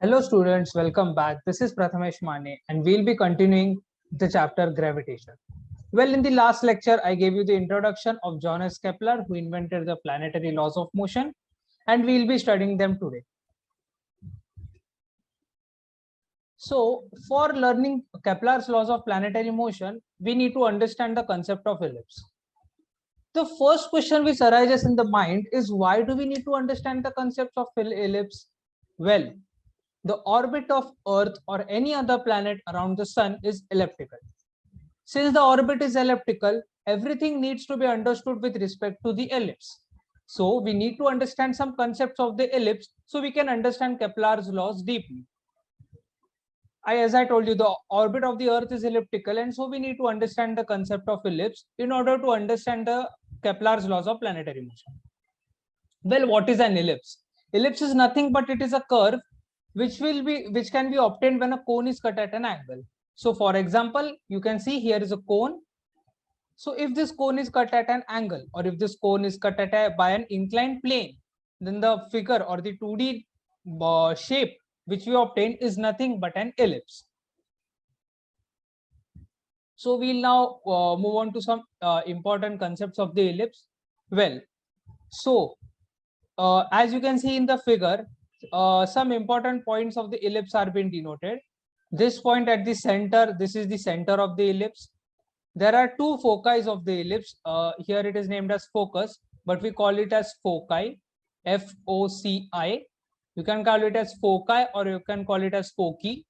Hello students, welcome back. This is Prathamesh Mane and we'll be continuing the chapter gravitation. Well, in the last lecture, I gave you the introduction of Johannes Kepler, who invented the planetary laws of motion, and we'll be studying them today. So, for learning Kepler's laws of planetary motion, we need to understand the concept of ellipse. The first question which arises in the mind is, why do we need to understand the concept of ellipse? Well, the orbit of Earth or any other planet around the sun is elliptical. Since the orbit is elliptical, everything needs to be understood with respect to the ellipse. So we need to understand some concepts of the ellipse so we can understand Kepler's laws deeply. As I told you, the orbit of the Earth is elliptical, and so we need to understand the concept of ellipse in order to understand the Kepler's laws of planetary motion. Well, what is an ellipse? Ellipse is nothing but it is a curve which can be obtained when a cone is cut at an angle. So for example, you can see here is a cone. So if this cone is cut at an angle, or if this cone is cut at by an inclined plane, then the figure or the 2D shape which we obtain is nothing but an ellipse. So we'll now move on to some important concepts of the ellipse. Well, so as you can see in the figure, some important points of the ellipse are being denoted. This point at the center, this is the center of the ellipse. There are two foci of the ellipse. Here it is named as focus, but we call it as foci, F-O-C-I. You can call it as foci or you can call it as foci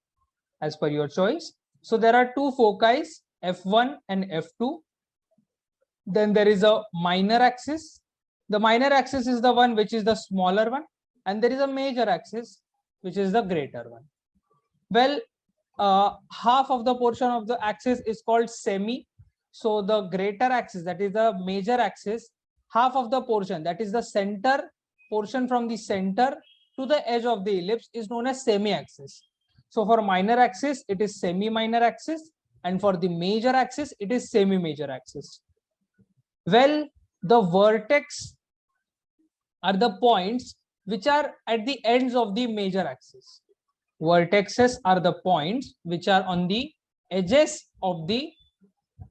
as per your choice. So there are two foci, F1 and F2. Then there is a minor axis. The minor axis is the one which is the smaller one, and there is a major axis which is the greater one. Well, half of the portion of the axis is called semi. So the greater axis, that is the major axis, half of the portion, that is the center portion from the center to the edge of the ellipse, is known as semi-axis. So for minor axis, it is semi-minor axis, and for the major axis, it is semi-major axis. Well, the vertex are the points which are at the ends of the major axis. Vertexes are the points which are on the edges of the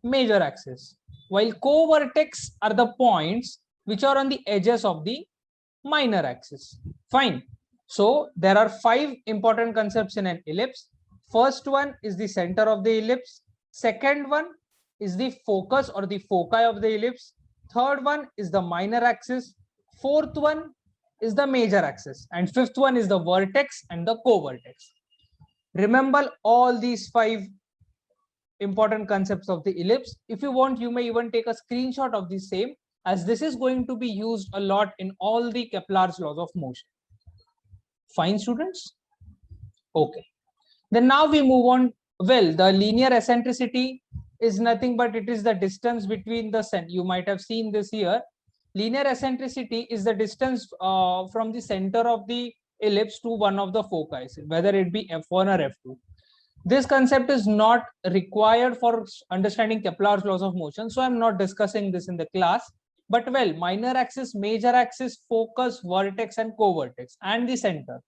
major axis, while co-vertex are the points which are on the edges of the minor axis. Fine. So there are 5 important concepts in an ellipse. First one is the center of the ellipse. Second one is the focus or the foci of the ellipse. Third one is the minor axis. Fourth one is the major axis, and fifth one is the vertex and the co-vertex. Remember all these 5 important concepts of the ellipse. If you want, you may even take a screenshot of the same, as this is going to be used a lot in all the Kepler's laws of motion. Fine, students? Okay. Then now we move on. Well, the linear eccentricity is nothing but it is the distance between the center. You might have seen this here. Linear eccentricity is the distance from the center of the ellipse to one of the foci, whether it be F1 or F2. This concept is not required for understanding Kepler's laws of motion, so I'm not discussing this in the class. But well, minor axis, major axis, focus, vertex, and co-vertex, and the center.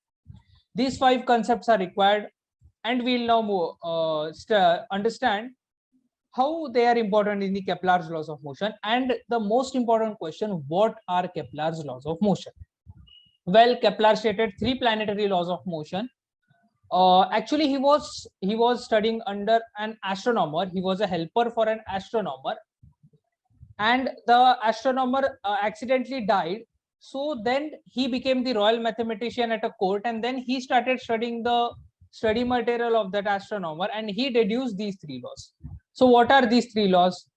These 5 concepts are required, and we'll now understand how they are important in the Kepler's laws of motion. And the most important question, what are Kepler's laws of motion? Well, Kepler stated 3 planetary laws of motion. Actually, he was studying under an astronomer. He was a helper for an astronomer, and the astronomer accidentally died. So then he became the royal mathematician at a court, and then he started studying the study material of that astronomer, and he deduced these 3 laws. So what are these 3 laws?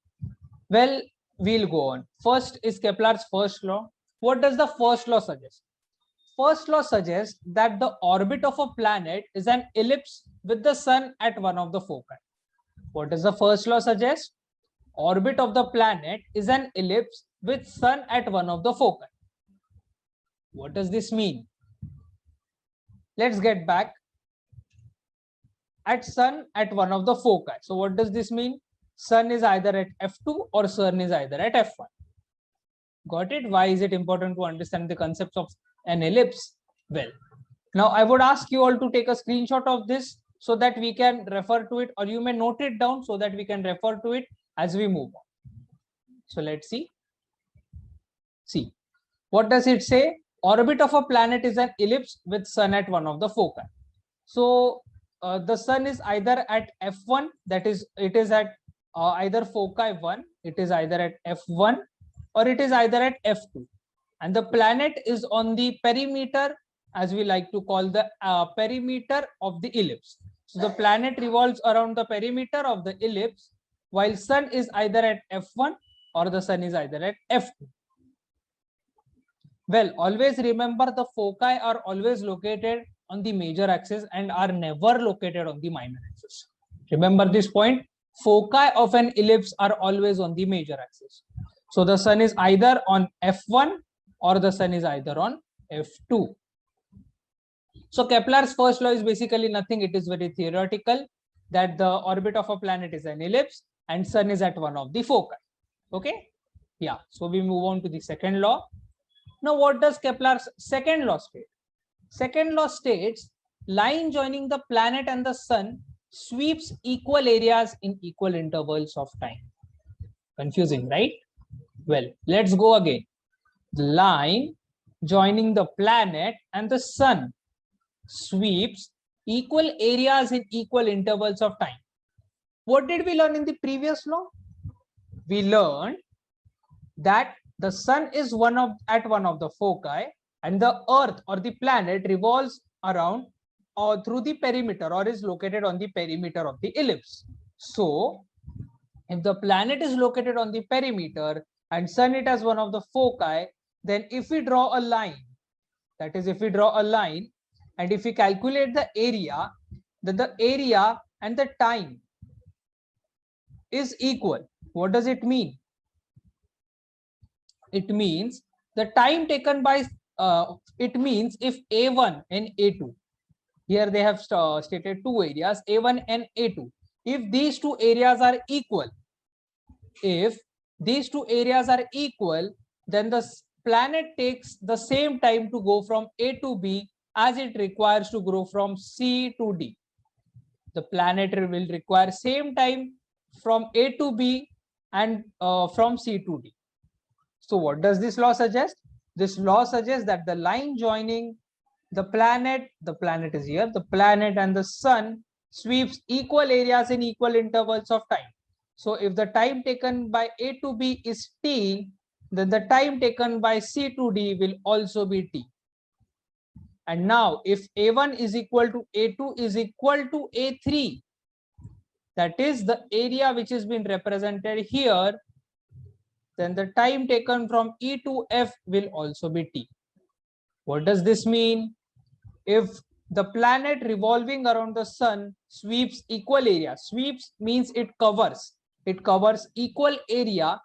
Well, we'll go on. First is Kepler's first law. What does the first law suggest? First law suggests that the orbit of a planet is an ellipse with the sun at one of the foci. What does the first law suggest? Orbit of the planet is an ellipse with sun at one of the foci. What does this mean? Let's get back. At sun at one of the foci. So what does this mean? Sun is either at F2 or sun is either at F1. Got it? Why is it important to understand the concepts of an ellipse? Well, Now I would ask you all to take a screenshot of this so that we can refer to it, or you may note it down so that we can refer to it as we move on. So let's see. See, what does it say? Orbit of a planet is an ellipse with sun at one of the foci. So the sun is either at F1, that is, it is at either foci 1, it is either at F1 or it is either at F2. And the planet is on the perimeter, as we like to call the perimeter of the ellipse. So the planet revolves around the perimeter of the ellipse, while sun is either at F1 or the sun is either at F2. Well, always remember the foci are always located on the major axis and are never located on the minor axis. Remember this point. Foci of an ellipse are always on the major axis. So the sun is either on F1 or the sun is either on F2. So Kepler's first law is basically nothing. It is very theoretical, that the orbit of a planet is an ellipse and sun is at one of the foci. Okay. Yeah. So we move on to the second law. Now, what does Kepler's second law state? Second law states line joining the planet and the sun sweeps equal areas in equal intervals of time. Confusing, right? Well, let's go again. The line joining the planet and the sun sweeps equal areas in equal intervals of time. What did we learn in the previous law? We learned that the sun is at one of the foci and the earth or the planet revolves around or through the perimeter or is located on the perimeter of the ellipse. So if the planet is located on the perimeter and sun it as one of the foci, then if we draw a line, that is, if we draw a line and if we calculate the area, then the area and the time is equal. What does it mean? It means the time taken by, it means if A1 and A2, here they have stated two areas, A1 and A2. If these two areas are equal, then the planet takes the same time to go from A to B as it requires to go from C to D. The planet will require same time from A to B and from C to D. So what does this law suggest? This law suggests that the line joining the planet is here, the planet and the sun sweeps equal areas in equal intervals of time. So if the time taken by A to B is T, then the time taken by C to D will also be T. And now if A1 is equal to A2 is equal to A3, that is the area which has been represented here, then the time taken from E to F will also be T. What does this mean? If the planet revolving around the sun sweeps equal area, sweeps means it covers equal area,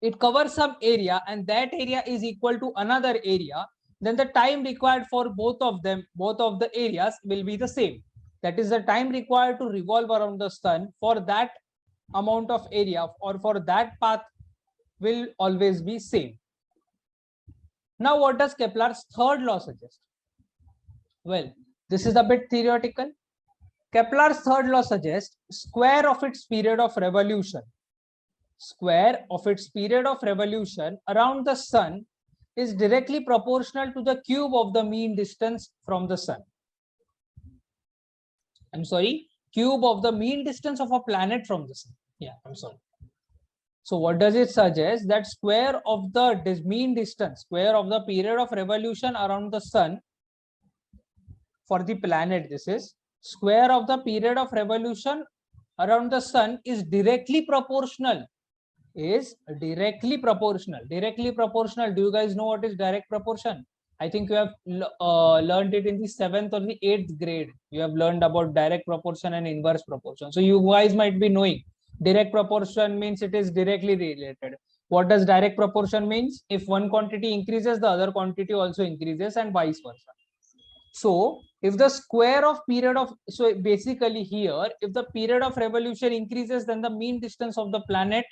it covers some area and that area is equal to another area, then the time required for both of the areas will be the same. That is, the time required to revolve around the sun for that amount of area or for that path will always be same. Now what does Kepler's third law suggest? Well, this is a bit theoretical. Kepler's third law suggests square of its period of revolution around the sun is directly proportional to the cube of the mean distance from the sun. I'm sorry, cube of the mean distance of a planet from the sun. Yeah, I'm sorry. So what does it suggest? That square of the mean distance, square of the period of revolution around the sun for the planet, this is square of the period of revolution around the sun is directly proportional. Directly proportional. Do you guys know what is direct proportion? I think you have learned it in the 7th or the 8th grade. You have learned about direct proportion and inverse proportion. So you guys might be knowing direct proportion means it is directly related. What does direct proportion means? If one quantity increases, the other quantity also increases and vice versa. So if the square of period of, so basically here, if the period of revolution increases, then the mean distance of the planet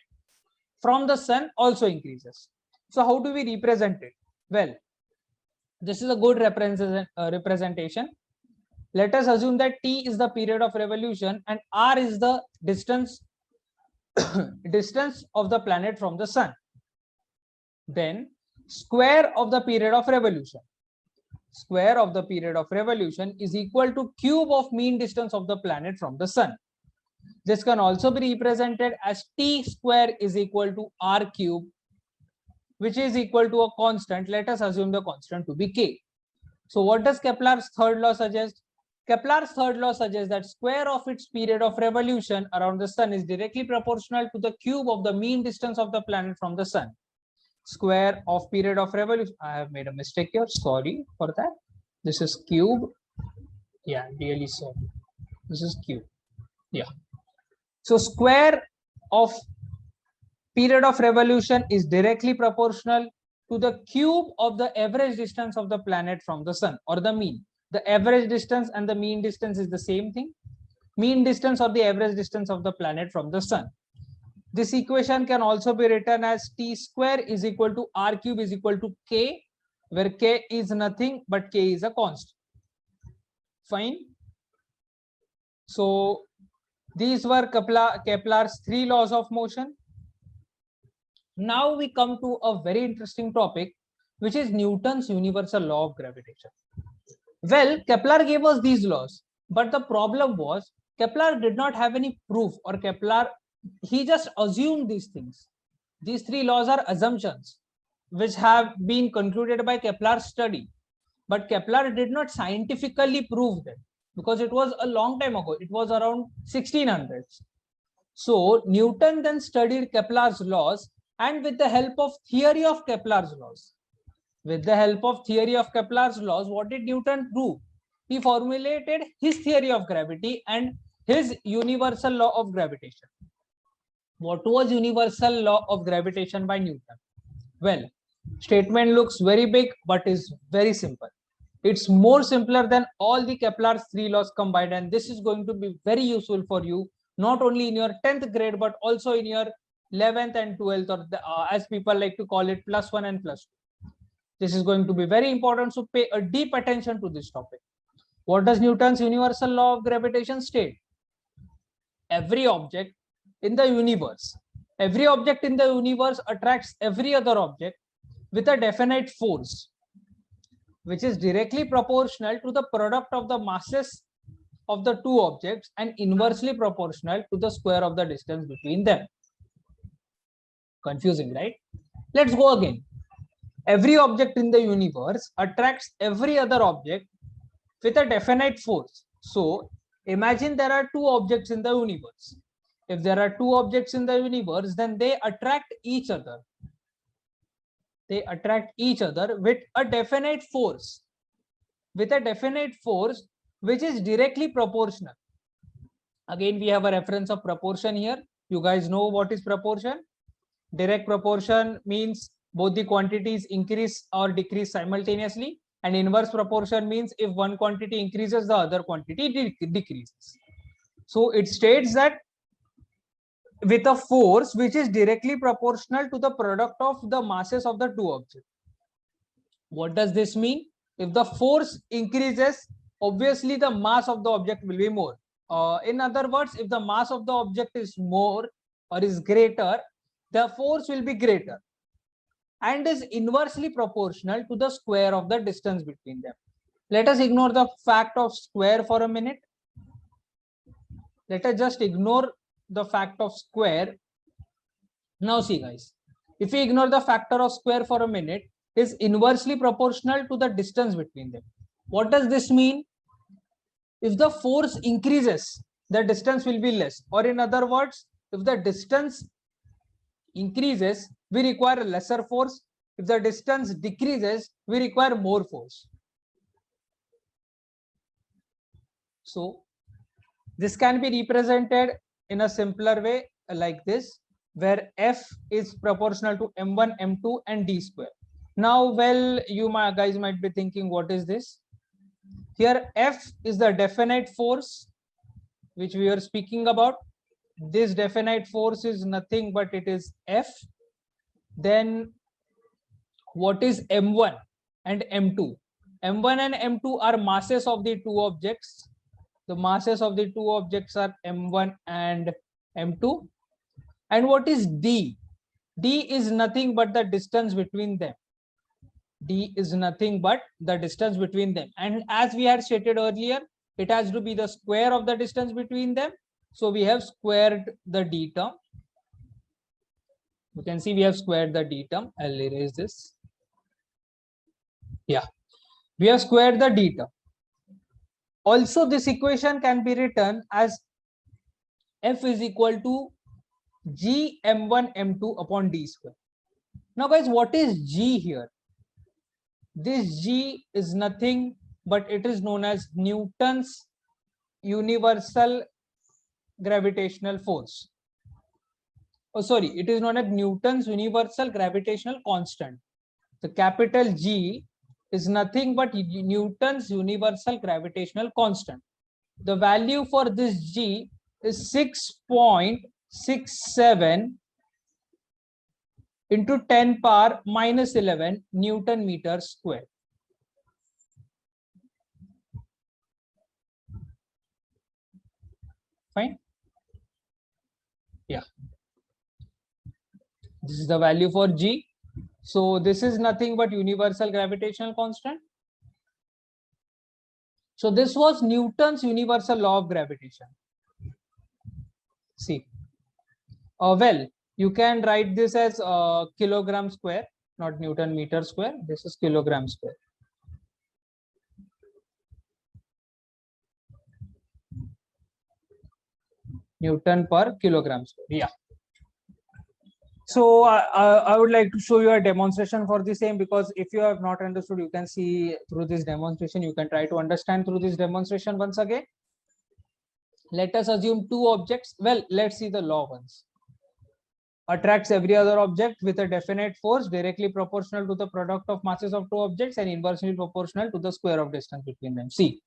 from the sun also increases. So how do we represent it? Well, This is a good representation. Let us assume that t is the period of revolution and r is the distance distance of the planet from the sun. Then square of the period of revolution. Square of the period of revolution is equal to cube of mean distance of the planet from the sun. This can also be represented as t square is equal to r cube, which is equal to a constant. Let us assume the constant to be k. So what does Kepler's third law suggest? Kepler's third law suggests that square of its period of revolution around the sun is directly proportional to the cube of the mean distance of the planet from the sun. Square of period of revolution. I have made a mistake here. Sorry for that. This is cube. Yeah, really sorry. This is cube. Yeah. So square of period of revolution is directly proportional to the cube of the average distance of the planet from the sun, or the mean. The average distance and the mean distance is the same thing. Mean distance or the average distance of the planet from the sun. This equation can also be written as t square is equal to r cube is equal to k, where k is nothing but k is a constant. Fine. So these were Kepler's three laws of motion. Now we come to a very interesting topic, which is Newton's universal law of gravitation. Well, Kepler gave us these laws, but the problem was Kepler did not have any proof, or he just assumed these things. These three laws are assumptions which have been concluded by Kepler's study, but Kepler did not scientifically prove them because it was a long time ago. It was around 1600s. So Newton then studied Kepler's laws, and with the help of theory of Kepler's laws, what did Newton do? He formulated his theory of gravity and his universal law of gravitation. What was universal law of gravitation by Newton? Well, statement looks very big, but is very simple. It's more simpler than all the Kepler's three laws combined, and this is going to be very useful for you, not only in your 10th grade, but also in your 11th and 12th, or as people like to call it, +1 and +2. This is going to be very important, so pay a deep attention to this topic. What does Newton's universal law of gravitation state? Every object in the universe attracts every other object with a definite force, which is directly proportional to the product of the masses of the two objects and inversely proportional to the square of the distance between them. Confusing, right? Let's go again. Every object in the universe attracts every other object with a definite force. So imagine there are two objects in the universe. If there are two objects in the universe, then they attract each other. They attract each other with a definite force. With a definite force which is directly proportional. Again, we have a reference of proportion here. You guys know what is proportion? Direct proportion means both the quantities increase or decrease simultaneously, and inverse proportion means if one quantity increases, the other quantity decreases. So it states that with a force which is directly proportional to the product of the masses of the two objects. What does this mean? If the force increases, obviously the mass of the object will be more. In other words, if the mass of the object is more or is greater, the force will be greater and is inversely proportional to the square of the distance between them. Let us ignore the fact of square for a minute. Let us just ignore the fact of square. Now see guys, if we ignore the factor of square for a minute, it is inversely proportional to the distance between them. What does this mean? If the force increases, the distance will be less, or in other words, if the distance increases, we require a lesser force. If the distance decreases, we require more force. So this can be represented in a simpler way like this, where F is proportional to m1, m2 and d square. Now, well, you guys might be thinking, what is this? Here F is the definite force which we are speaking about. This definite force is nothing but it is F. Then what is m1 and m2? M1 and M2 are masses of the two objects. The masses of the two objects are M1 and M2. And what is D? D is nothing but the distance between them. D is nothing but the distance between them. And as we had stated earlier, it has to be the square of the distance between them. So we have squared the D term. You can see we have squared the D term. I'll erase this. Yeah, we have squared the D term. Also, this equation can be written as F is equal to G M1 M2 upon D square. Now guys, what is G here? This G is nothing but it is known as Newton's universal gravitational force. Oh, sorry, it is known as Newton's universal gravitational constant. The capital G is nothing but Newton's universal gravitational constant. The value for this G is 6.67 into 10 power minus 11 Newton meter square. Fine. Yeah. This is the value for G. So this is nothing but universal gravitational constant. So this was Newton's universal law of gravitation. See. Well, you can write this as kilogram square, not Newton meter square. This is kilogram square. Newton per kilogram square. Yeah. So I would like to show you a demonstration for the same, because if you have not understood, you can see through this demonstration. You can try to understand through this demonstration once again. Let us assume two objects. Well, let's see the law once. Attracts every other object with a definite force directly proportional to the product of masses of two objects and inversely proportional to the square of distance between them. See,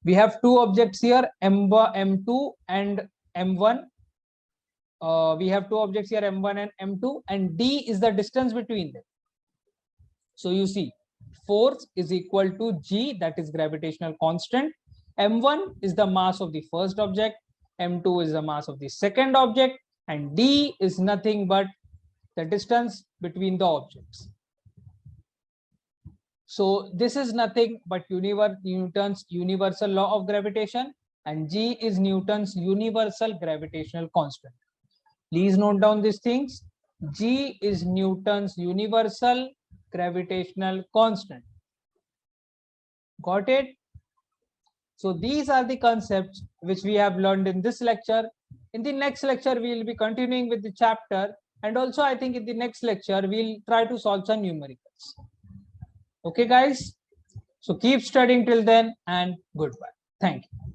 we have two objects here, M2 and M1. We have two objects here, M1 and M2, and D is the distance between them. So you see, force is equal to G, that is gravitational constant. M1 is the mass of the first object, M2 is the mass of the second object, and D is nothing but the distance between the objects. So this is nothing but Newton's universal law of gravitation, and G is Newton's universal gravitational constant. Please note down these things. G is Newton's universal gravitational constant. Got it? So these are the concepts which we have learned in this lecture. In the next lecture, we will be continuing with the chapter. And also, I think in the next lecture, we'll try to solve some numericals. Okay, guys? So keep studying till then, and goodbye. Thank you.